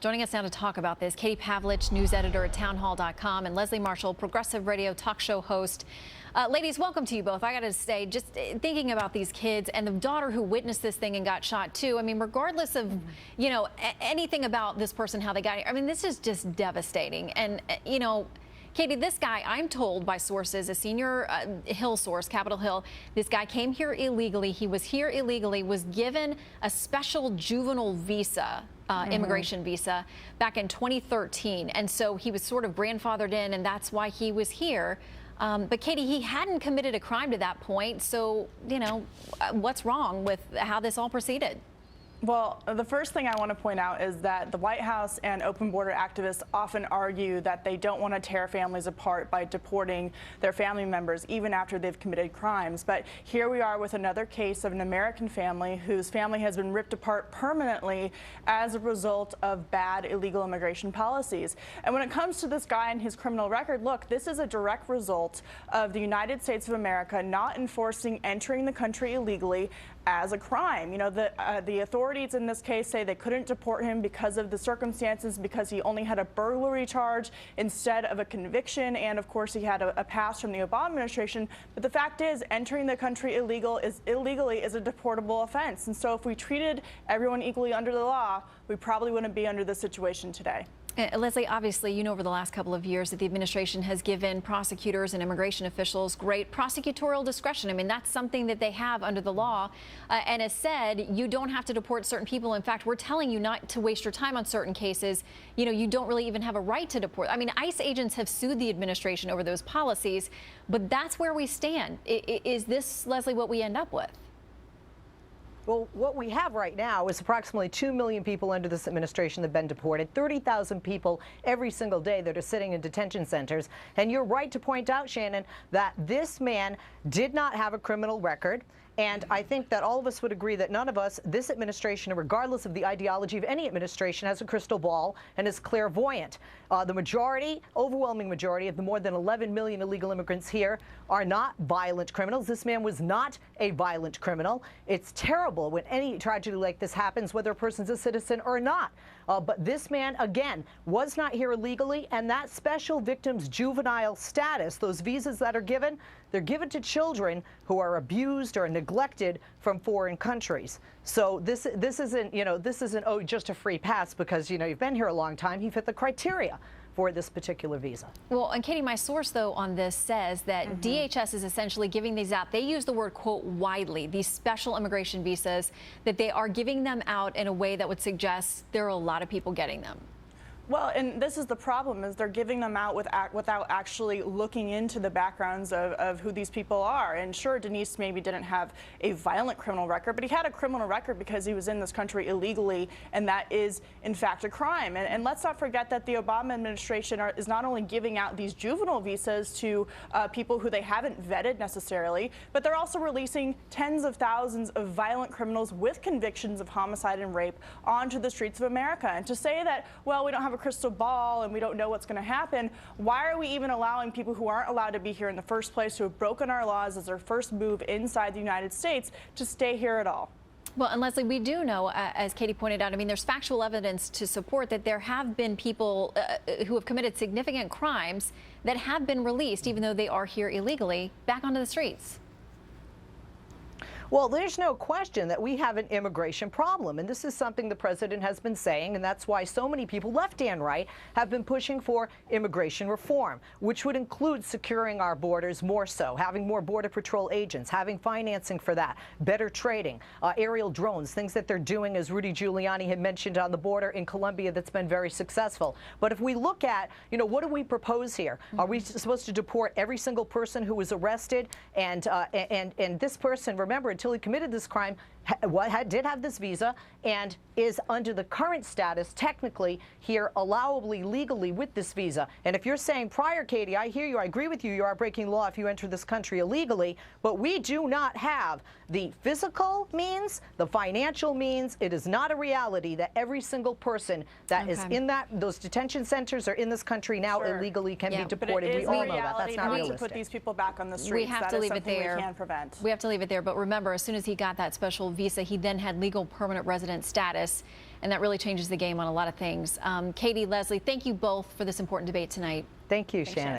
Joining us now to talk about this, Katie Pavlich, news editor at townhall.com, and Leslie Marshall, progressive radio talk show host. Ladies, welcome to you both. I got to say, just thinking about these kids and the daughter who witnessed this thing and got shot too. I mean, regardless of, anything about this person, how they got here, I mean, this is just devastating. And, Katie, this guy, I'm told by sources, a senior Hill source, Capitol Hill, this guy came here illegally. He was here illegally, was given a special juvenile visa, immigration visa, back in 2013. And so he was sort of grandfathered in, and that's why he was here. But Katie, he hadn't committed a crime to that point. So, what's wrong with how this all proceeded? Well, the first thing I want to point out is that the White House and open border activists often argue that they don't want to tear families apart by deporting their family members even after they've committed crimes. But here we are with another case of an American family whose family has been ripped apart permanently as a result of bad illegal immigration policies. And when it comes to this guy and his criminal record, look, this is a direct result of the United States of America not enforcing entering the country illegally as a crime. The authorities in this case say they couldn't deport him because of the circumstances, because he only had a burglary charge instead of a conviction, and of course he had a pass from the Obama administration. But the fact is, entering the country illegally is a deportable offense. And so if we treated everyone equally under the law, we probably wouldn't be under this situation today. Leslie, obviously, over the last couple of years that the administration has given prosecutors and immigration officials great prosecutorial discretion. I mean, that's something that they have under the law. And as said, you don't have to deport certain people. In fact, we're telling you not to waste your time on certain cases. You don't really even have a right to deport. I mean, ICE agents have sued the administration over those policies, but that's where we stand. Is this, Leslie, what we end up with? Well, what we have right now is approximately 2 million people under this administration that have been deported, 30,000 people every single day that are sitting in detention centers. And you're right to point out, Shannon, that this man did not have a criminal record. And I think that all of us would agree that none of us, this administration, regardless of the ideology of any administration, has a crystal ball and is clairvoyant. The majority, overwhelming majority of the more than 11 million illegal immigrants here are not violent criminals. This man was not a violent criminal. It's terrible when any tragedy like this happens, whether a person's a citizen or not. But this man, again, was not here illegally, and that special victim's juvenile status, those visas that are given, they're given to children who are abused or neglected from foreign countries. So this isn't, just a free pass because, you've been here a long time. He fit the criteria for this particular visa. Well, and Katie, my source, though, on this says that DHS is essentially giving these out. They use the word, quote, widely, these special immigration visas, that they are giving them out in a way that would suggest there are a lot of people getting them. Well, and this is the problem, is they're giving them out without actually looking into the backgrounds of who these people are. And sure, Deniz maybe didn't have a violent criminal record, but he had a criminal record because he was in this country illegally, and that is, in fact, a crime. And let's not forget that the Obama administration is not only giving out these juvenile visas to people who they haven't vetted necessarily, but they're also releasing tens of thousands of violent criminals with convictions of homicide and rape onto the streets of America. And to say that, well, we don't have a crystal ball and we don't know what's going to happen, why are we even allowing people who aren't allowed to be here in the first place, who have broken our laws as their first move inside the United States, to stay here at all? Well, and Leslie, we do know, as Katie pointed out, I mean, there's factual evidence to support that there have been people who have committed significant crimes that have been released, even though they are here illegally, back onto the streets. Well, there's no question that we have an immigration problem, and this is something the president has been saying, and that's why so many people, left and right, have been pushing for immigration reform, which would include securing our borders more so, having more Border Patrol agents, having financing for that, better trading, aerial drones, things that they're doing, as Rudy Giuliani had mentioned, on the border in Colombia that's been very successful. But if we look at, what do we propose here? Are we supposed to deport every single person who was arrested? And this person, remember, until he committed this crime, did have this visa and is under the current status technically here allowably legally with this visa. And if you're saying Pryor, Katie, I hear you, I agree with you, you are breaking law if you enter this country illegally, but we do not have the physical means, the financial means. It is not a reality that every single person that is in those detention centers or in this country now illegally can be deported. We all know that. That's not realistic. To put these people back on the streets. We have to leave it there. We can prevent. We have to leave it there. But remember, as soon as he got that special visa, he then had legal permanent resident status. and that really changes the game on a lot of things. Katie, Leslie, thank you both for this important debate tonight. Thank you, Shannon.